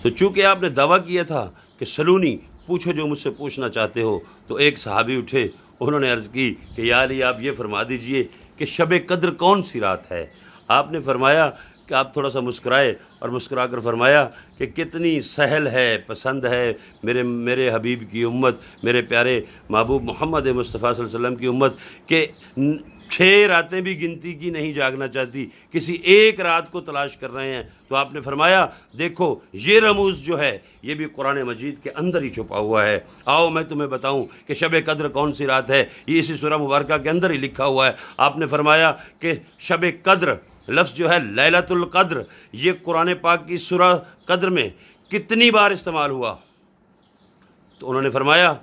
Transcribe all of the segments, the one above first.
تو چونکہ آپ نے دعویٰ کیا تھا کہ سلونی، پوچھو جو مجھ سے پوچھنا چاہتے ہو، تو ایک صحابی اٹھے، انہوں نے عرض کی کہ یا علی آپ یہ فرما دیجئے کہ شب قدر کون سی رات ہے؟ آپ نے فرمایا کہ آپ تھوڑا سا مسکرائے اور مسکرا کر فرمایا کہ کتنی سہل ہے، پسند ہے میرے حبیب کی امت، میرے پیارے محبوب محمد مصطفیٰ صلی اللہ علیہ وسلم کی امت کہ 6 راتیں بھی گنتی کی نہیں جاگنا چاہتی، کسی ایک رات کو تلاش کر رہے ہیں۔ تو آپ نے فرمایا دیکھو یہ رموز جو ہے یہ بھی قرآن مجید کے اندر ہی چھپا ہوا ہے، آؤ میں تمہیں بتاؤں کہ شب قدر کون سی رات ہے، یہ اسی سورہ مبارکہ کے اندر ہی لکھا ہوا ہے۔ آپ نے فرمایا کہ شب قدر لفظ جو ہے لیلۃ القدر، یہ قرآن پاک کی سورہ قدر میں کتنی بار استعمال ہوا؟ تو انہوں نے فرمایا،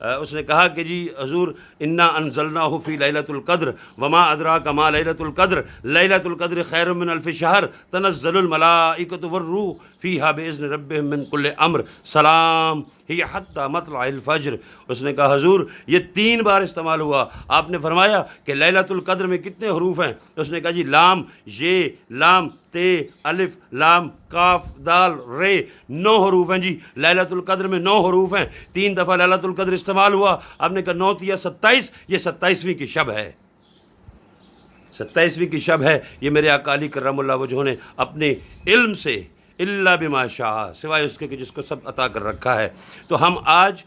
اس نے کہا کہ جی حضور انا انزلناہ فی لیلۃ القدر وما ادراک ما لیلۃ القدر لیلۃ القدر خیر من الف شہر تنزل الملائکۃ والروح فیہا باذن ربہم من کل امر سلام ہی حتی مطلع الفجر۔ اس نے کہا حضور یہ 3 بار استعمال ہوا۔ آپ نے فرمایا کہ لیلۃ القدر میں کتنے حروف ہیں؟ اس نے کہا جی لام، یہ، لام، تے، الف، لام، کاف، دال، رے، 9 حروف ہیں جی۔ لیلۃ القدر میں 9 حروف ہیں، 3 دفعہ لیلۃ القدر استعمال ہوا۔ آپ نے کہا 9 یا 27، یہ 27ویں کی شب ہے، 27ویں کی شب ہے۔ یہ میرے آقا علی کرم اللہ وجہہ نے اپنے علم سے الا بما شاء، سوائے اس کے کہ جس کو سب عطا کر رکھا ہے۔ تو ہم آج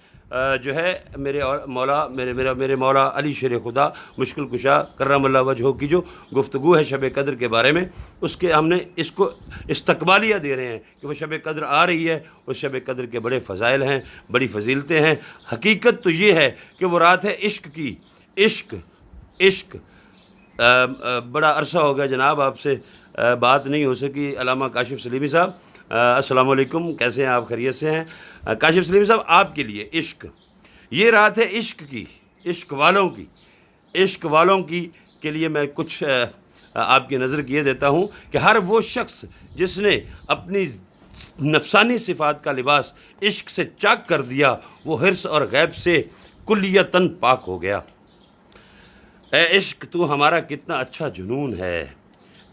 جو ہے میرے مولا علی شیر خدا مشکل کشا کرم اللہ وجہہ کی جو گفتگو ہے شب قدر کے بارے میں، اس کے ہم نے اس کو استقبالیہ دے رہے ہیں کہ وہ شب قدر آ رہی ہے۔ اس شب قدر کے بڑے فضائل ہیں، بڑی فضیلتیں ہیں۔ حقیقت تو یہ ہے کہ وہ رات ہے عشق کی، عشق بڑا عرصہ ہو گیا جناب آپ سے بات نہیں ہو سکی۔ علامہ کاشف سلیمی صاحب السلام علیکم، کیسے ہیں آپ؟ خیریت سے ہیں؟ کاشف سلیمی صاحب آپ کے لیے عشق، یہ رات ہے عشق کی، عشق والوں کی کے لیے میں کچھ آپ کی نظر کیے دیتا ہوں کہ ہر وہ شخص جس نے اپنی نفسانی صفات کا لباس عشق سے چاک کر دیا، وہ حرص اور غیب سے کلیتاً پاک ہو گیا۔ اے عشق تو ہمارا کتنا اچھا جنون ہے،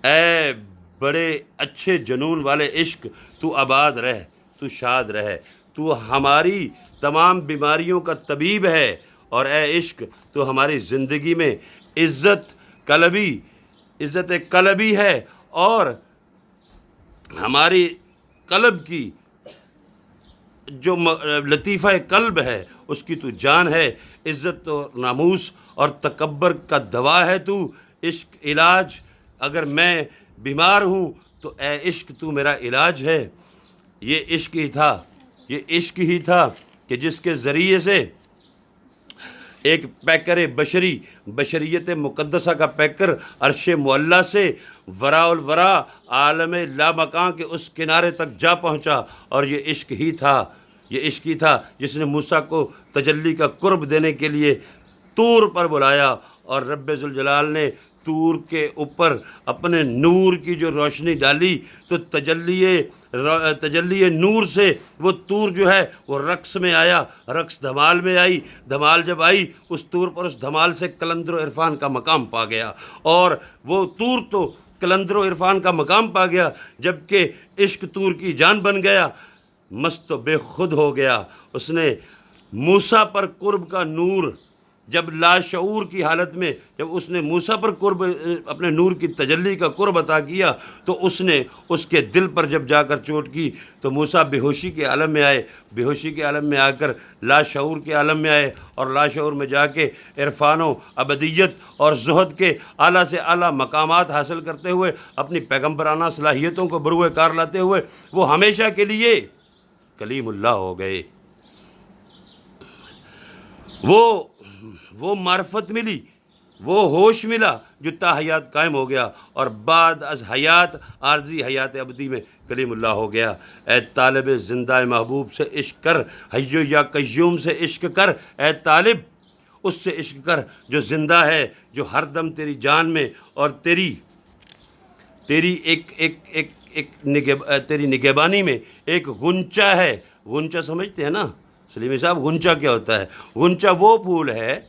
اے بڑے اچھے جنون والے عشق تو آباد رہ، تو شاد رہ، تو ہماری تمام بیماریوں کا طبیب ہے۔ اور اے عشق تو ہماری زندگی میں عزت قلبی ہے، اور ہماری قلب کی جو لطیفہ قلب ہے اس کی تو جان ہے۔ عزت و ناموس اور تکبر کا دوا ہے تو، عشق علاج، اگر میں بیمار ہوں تو اے عشق تو میرا علاج ہے۔ یہ عشق ہی تھا کہ جس کے ذریعے سے ایک پیکر بشریت مقدسہ کا پیکر عرش معلیٰ سے وراء الورا عالم لامکاں کے اس کنارے تک جا پہنچا۔ اور یہ عشق ہی تھا جس نے موسیٰ کو تجلی کا قرب دینے کے لیے طور پر بلایا، اور رب ذوالجلال نے طور کے اوپر اپنے نور کی جو روشنی ڈالی تو تجلی نور سے وہ طور جو ہے وہ رقص میں آیا، رقص دھمال میں آئی، دھمال جب آئی اس طور پر اس دھمال سے کلندر و عرفان کا مقام پا گیا، اور وہ طور تو کلندر و عرفان کا مقام پا گیا جبکہ عشق طور کی جان بن گیا، مست و بے خود ہو گیا۔ اس نے موسیٰ پر قرب کا نور جب لاشعور کی حالت میں جب اس نے موسیٰ پر قرب اپنے نور کی تجلی کا قرب عطا کیا تو اس نے اس کے دل پر جب جا کر چوٹ کی تو موسیٰ بے ہوشی کے عالم میں آئے، بے ہوشی کے عالم میں آ کر لاشعور کے عالم میں آئے، اور لاشعور میں جا کے عرفان و ابدیت اور زہد کے اعلیٰ سے اعلیٰ مقامات حاصل کرتے ہوئے اپنی پیغمبرانہ صلاحیتوں کو بروئے کار لاتے ہوئے وہ ہمیشہ کے لیے کلیم اللہ ہو گئے۔ وہ معرفت ملی، وہ ہوش ملا جو تا حیات قائم ہو گیا، اور بعد از حیات عارضی حیات ابدی میں کلیم اللہ ہو گیا۔ اے طالب زندہ محبوب سے عشق کر، حی یا قیوم سے عشق کر، اے طالب اس سے عشق کر جو زندہ ہے، جو ہر دم تیری جان میں اور تیری تیری نگہبانی میں ایک غنچہ ہے۔ غنچہ سمجھتے ہیں نا سلیمی صاحب؟ غنچہ کیا ہوتا ہے؟ غنچہ وہ پھول ہے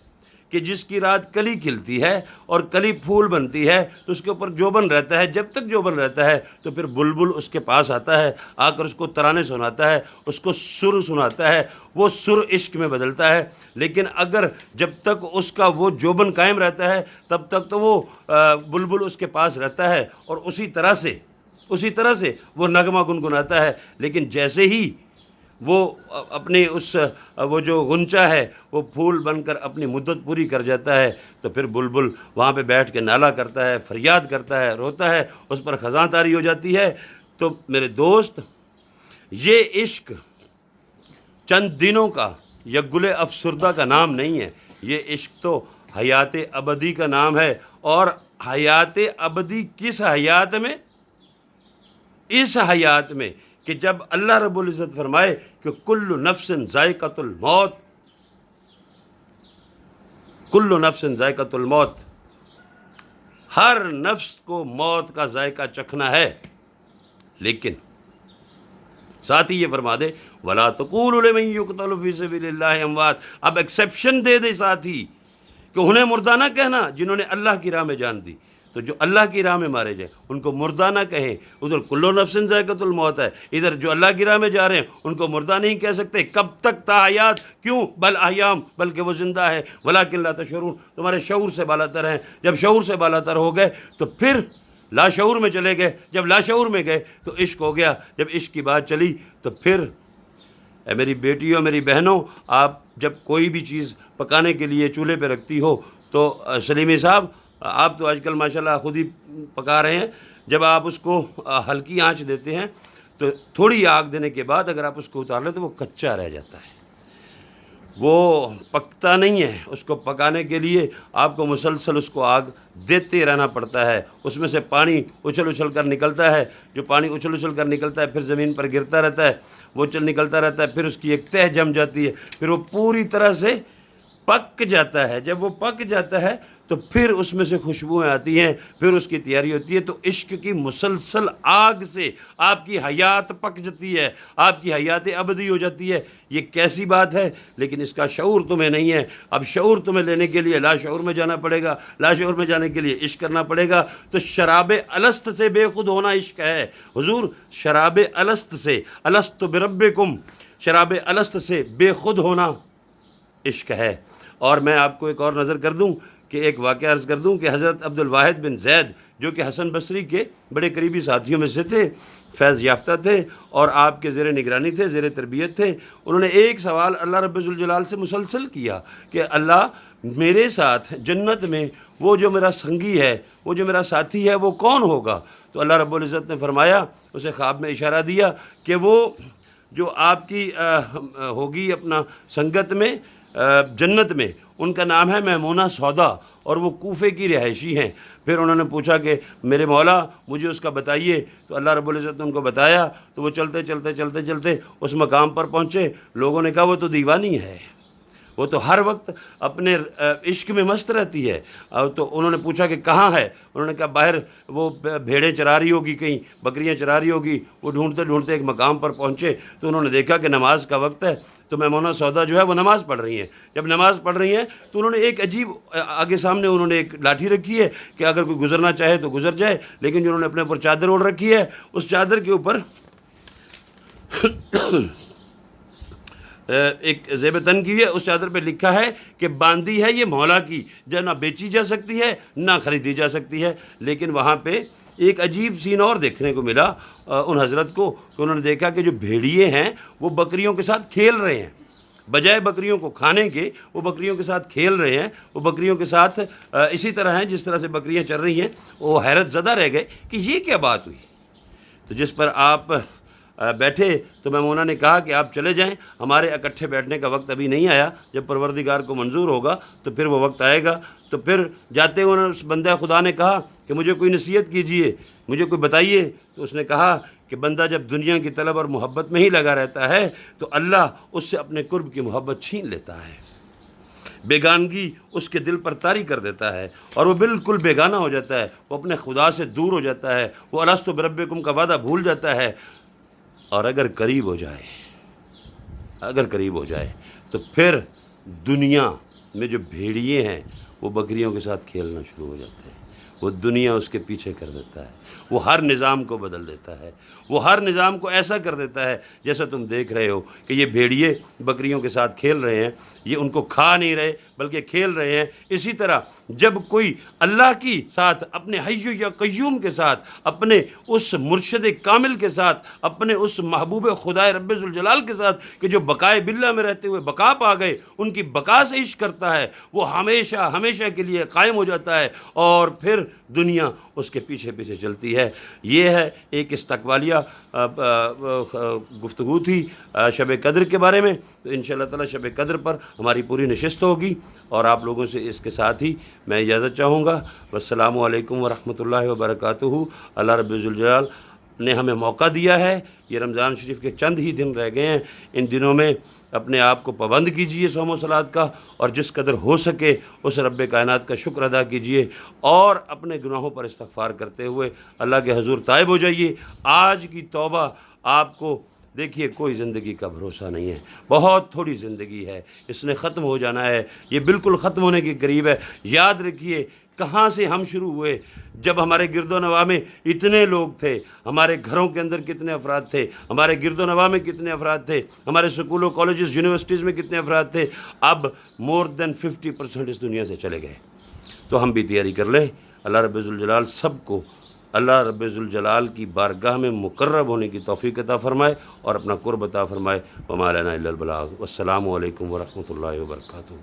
کہ جس کی رات کلی کھلتی ہے اور کلی پھول بنتی ہے تو اس کے اوپر جوبن رہتا ہے، جب تک جوبن رہتا ہے تو پھر بلبل اس کے پاس آتا ہے، آ کر اس کو ترانے سناتا ہے، اس کو سر سناتا ہے، وہ سر عشق میں بدلتا ہے۔ لیکن اگر جب تک اس کا وہ جوبن قائم رہتا ہے تب تک تو وہ بلبل اس کے پاس رہتا ہے اور اسی طرح سے وہ نغمہ گنگناتا ہے۔ لیکن جیسے ہی وہ اپنی وہ جو غنچہ ہے وہ پھول بن کر اپنی مدت پوری کر جاتا ہے تو پھر بلبل وہاں پہ بیٹھ کے نالہ کرتا ہے، فریاد کرتا ہے، روتا ہے، اس پر خزاں طاری ہو جاتی ہے۔ تو میرے دوست، یہ عشق چند دنوں کا یا گل افسردہ کا نام نہیں ہے، یہ عشق تو حیات ابدی کا نام ہے۔ اور حیات ابدی کس حیات میں؟ اس حیات میں کہ جب اللہ رب العزت فرمائے کہ کل نفس ذائقۃ الموت، کل نفس ذائقۃ الموت، ہر نفس کو موت کا ذائقہ چکھنا ہے، لیکن ساتھ ہی یہ فرما دے وَلَا تَقُولُوا لِمَن يُقْتَلُ فِي سَبِيلِ اللَّهِ أَمْوَاتٌ۔ اب ایکسیپشن دے دے ساتھی کہ انہیں مردہ نہ کہنا جنہوں نے اللہ کی راہ میں جان دی، تو جو اللہ کی راہ میں مارے جائیں ان کو مردہ نہ کہیں۔ ادھر کلو نفس ذائقۃ الموت ہے، ادھر جو اللہ کی راہ میں جا رہے ہیں ان کو مردہ نہیں کہہ سکتے۔ کب تک تا حیات؟ کیوں؟ بل احیام، بلکہ وہ زندہ ہے، ولکن لا تشعرون، تمہارے شعور سے بالاتر ہیں۔ جب شعور سے بالاتر ہو گئے تو پھر لاشعور میں چلے گئے، جب لاشعور میں گئے تو عشق ہو گیا، جب عشق کی بات چلی تو پھر اے میری بیٹیوں، میری بہنوں، آپ جب کوئی بھی چیز پکانے کے لیے چولہے پہ رکھتی ہو تو سلیمی صاحب آپ تو آج کل ماشاءاللہ خود ہی پکا رہے ہیں، جب آپ اس کو ہلکی آنچ دیتے ہیں تو تھوڑی آگ دینے کے بعد اگر آپ اس کو اتار لیں تو وہ کچا رہ جاتا ہے، وہ پکتا نہیں ہے۔ اس کو پکانے کے لیے آپ کو مسلسل اس کو آگ دیتے رہنا پڑتا ہے، اس میں سے پانی اچھل اچھل کر نکلتا ہے، جو پانی اچھل اچھل کر نکلتا ہے پھر زمین پر گرتا رہتا ہے، وہ نکلتا رہتا ہے، پھر اس کی ایک تہہ جم جاتی ہے، پھر وہ پوری طرح سے پک جاتا ہے۔ جب وہ پک جاتا ہے تو پھر اس میں سے خوشبوئیں آتی ہیں، پھر اس کی تیاری ہوتی ہے۔ تو عشق کی مسلسل آگ سے آپ کی حیات پک جاتی ہے، آپ کی حیات ابدی ہو جاتی ہے۔ یہ کیسی بات ہے؟ لیکن اس کا شعور تمہیں نہیں ہے۔ اب شعور تمہیں لینے کے لیے لاشعور میں جانا پڑے گا، لاشعور میں جانے کے لیے عشق کرنا پڑے گا۔ تو شراب الست سے بے خود ہونا عشق ہے حضور، شراب الست سے، الست بربکم، شراب الست سے بے خود ہونا عشق ہے۔ اور میں آپ کو ایک اور نظر کر دوں کہ ایک واقعہ عرض کر دوں کہ حضرت عبد الواحد بن زید جو کہ حسن بصری کے بڑے قریبی ساتھیوں میں سے تھے، فیض یافتہ تھے اور آپ کے زیر نگرانی تھے، زیر تربیت تھے، انہوں نے ایک سوال اللہ رب ذوالجلال سے مسلسل کیا کہ اللہ میرے ساتھ جنت میں وہ جو میرا سنگی ہے، وہ جو میرا ساتھی ہے، وہ کون ہوگا؟ تو اللہ رب العزت نے فرمایا، اسے خواب میں اشارہ دیا کہ وہ جو آپ کی ہوگی اپنا سنگت میں جنت میں، ان کا نام ہے میمونہ سودا اور وہ کوفے کی رہائشی ہیں۔ پھر انہوں نے پوچھا کہ میرے مولا مجھے اس کا بتائیے، تو اللہ رب العزت نے ان کو بتایا۔ تو وہ چلتے چلتے چلتے چلتے اس مقام پر پہنچے، لوگوں نے کہا وہ تو دیوانی ہے، وہ تو ہر وقت اپنے عشق میں مست رہتی ہے۔ تو انہوں نے پوچھا کہ کہاں ہے؟ انہوں نے کہا باہر وہ بھیڑیں چرا رہی ہوگی، کہیں بکریاں چرا رہی ہوگی۔ وہ ڈھونڈتے ڈھونڈتے ایک مقام پر پہنچے تو انہوں نے دیکھا کہ نماز کا وقت ہے، تو میمونہ سودا جو ہے وہ نماز پڑھ رہی ہیں۔ جب نماز پڑھ رہی ہیں تو انہوں نے ایک عجیب آگے سامنے انہوں نے ایک لاٹھی رکھی ہے کہ اگر کوئی گزرنا چاہے تو گزر جائے، لیکن جو انہوں نے اپنے اوپر چادر اوڑھ رکھی ہے، اس چادر کے اوپر ایک زیب تن کی ہے، اس چادر پہ لکھا ہے کہ باندھی ہے یہ مولا کی، جو نہ بیچی جا سکتی ہے نہ خریدی جا سکتی ہے۔ لیکن وہاں پہ ایک عجیب سین اور دیکھنے کو ملا ان حضرت کو کہ انہوں نے دیکھا کہ جو بھیڑیے ہیں وہ بکریوں کے ساتھ کھیل رہے ہیں، بجائے بکریوں کو کھانے کے وہ بکریوں کے ساتھ کھیل رہے ہیں، وہ بکریوں کے ساتھ اسی طرح ہیں جس طرح سے بکریاں چل رہی ہیں۔ وہ حیرت زدہ رہ گئے کہ یہ کیا بات ہوئی۔ تو جس پر آپ بیٹھے تو میمونہ نے کہا کہ آپ چلے جائیں، ہمارے اکٹھے بیٹھنے کا وقت ابھی نہیں آیا، جب پروردگار کو منظور ہوگا تو پھر وہ وقت آئے گا۔ تو پھر جاتے ہوئے اس بندہ خدا نے کہا کہ مجھے کوئی نصیحت کیجئے، مجھے کوئی بتائیے۔ تو اس نے کہا کہ بندہ جب دنیا کی طلب اور محبت میں ہی لگا رہتا ہے تو اللہ اس سے اپنے قرب کی محبت چھین لیتا ہے، بیگانگی اس کے دل پر طاری کر دیتا ہے اور وہ بالکل بیگانہ ہو جاتا ہے، وہ اپنے خدا سے دور ہو جاتا ہے، وہ الست بربکم کا وعدہ بھول جاتا ہے۔ اور اگر قریب ہو جائے تو پھر دنیا میں جو بھیڑیے ہیں وہ بکریوں کے ساتھ کھیلنا شروع ہو جاتے ہیں، وہ دنیا اس کے پیچھے کر دیتا ہے، وہ ہر نظام کو بدل دیتا ہے، وہ ہر نظام کو ایسا کر دیتا ہے جیسا تم دیکھ رہے ہو کہ یہ بھیڑیے بکریوں کے ساتھ کھیل رہے ہیں، یہ ان کو کھا نہیں رہے بلکہ کھیل رہے ہیں۔ اسی طرح جب کوئی اللہ کی ساتھ، اپنے حی یا قیوم کے ساتھ، اپنے اس مرشد کامل کے ساتھ، اپنے اس محبوب خدائے رب ذوالجلال کے ساتھ کہ جو بقائے باللہ میں رہتے ہوئے بقا پا گئے، ان کی بقا سے عشق کرتا ہے، وہ ہمیشہ ہمیشہ کے لیے قائم ہو جاتا ہے، اور پھر دنیا اس کے پیچھے پیچھے چلتی ہے۔ یہ ہے ایک استقبالیہ گفتگو تھی شب قدر کے بارے میں۔ تو انشاءاللہ تعالی شب قدر پر ہماری پوری نشست ہوگی، اور آپ لوگوں سے اس کے ساتھ ہی میں اجازت چاہوں گا۔ والسلام علیکم ورحمۃ اللہ وبرکاتہ۔ اللہ رب ذوالجلال نے ہمیں موقع دیا ہے، یہ رمضان شریف کے چند ہی دن رہ گئے ہیں، ان دنوں میں اپنے آپ کو پابند کیجئے صوم و صلات کا، اور جس قدر ہو سکے اس رب کائنات کا شکر ادا کیجئے، اور اپنے گناہوں پر استغفار کرتے ہوئے اللہ کے حضور تائب ہو جائیے۔ آج کی توبہ آپ کو دیکھیے، کوئی زندگی کا بھروسہ نہیں ہے، بہت تھوڑی زندگی ہے، اس نے ختم ہو جانا ہے، یہ بالکل ختم ہونے کے قریب ہے۔ یاد رکھیے کہاں سے ہم شروع ہوئے، جب ہمارے گرد و نواح میں اتنے لوگ تھے، ہمارے گھروں کے اندر کتنے افراد تھے، ہمارے گرد و نواح میں کتنے افراد تھے، ہمارے سکولوں کالجز یونیورسٹیز میں کتنے افراد تھے، اب مور دین 50% اس دنیا سے چلے گئے۔ تو ہم بھی تیاری کر لیں۔ اللہ رب ذوالجلال سب کو اللہ رب ذوالجلال کی بارگاہ میں مقرب ہونے کی توفیق عطا فرمائے اور اپنا قرب عطا فرمائے۔ وما لنا الا البلاغ۔ والسلام علیکم ورحمۃ اللہ وبرکاتہ۔